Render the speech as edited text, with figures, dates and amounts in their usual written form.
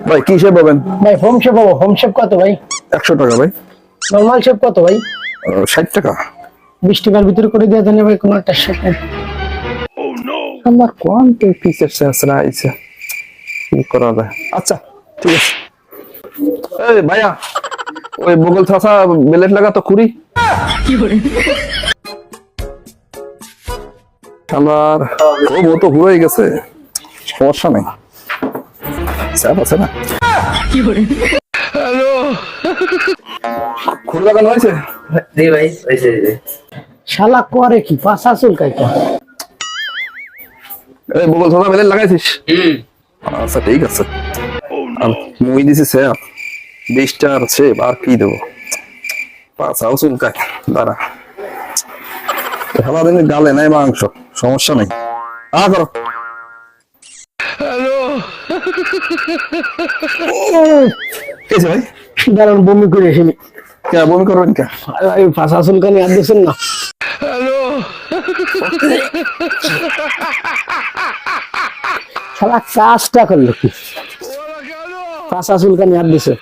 ভাই কি শেপ হবেন? ভাই হোম শেপ হবো। হোম শেপ কত ভাই? 100 টাকা ভাই। নরমাল শেপ কত ভাই? 60 টাকা। 20 টাকার ভিতরে করে দিয়ে দেন ভাই কোনো একটা শেপ। আমার কোন পিসের সেন্স না আইছে, কি করা যায়? আচ্ছা ঠিক আছে। এই ভাইয়া, ওই বগল থাসা বেলেট লাগা তো খুরি। আমার ও তো হয়ে গেছে, সমস্যা নেই, চাপ আছে না। হ্যালো, খুরি লাগানো হয়েছে? জি ভাই হয়েছে। শালা করে কি পাশা চুলকায় তো। এই বগল থাসা বেলেট লাগাইছিস? আচ্ছা ঠিক আছে। আর মুই দিছি স্যার 20টা আছে, আর কি দেবো? পাছাও চুলকায়, দাঁড়া। সারাদিন গালে নাই মাংস, সমস্যা নেই। করো। হ্যালো, ভাই দাঁড়ান বমি করে এসেনি। কে বমি করবেন কে? এই পাশা চুলকানি আর দিচ্ছেন না। হ্যালো, শালা কাজটা করলো কি? পাশা চুলকানি আর দিছে।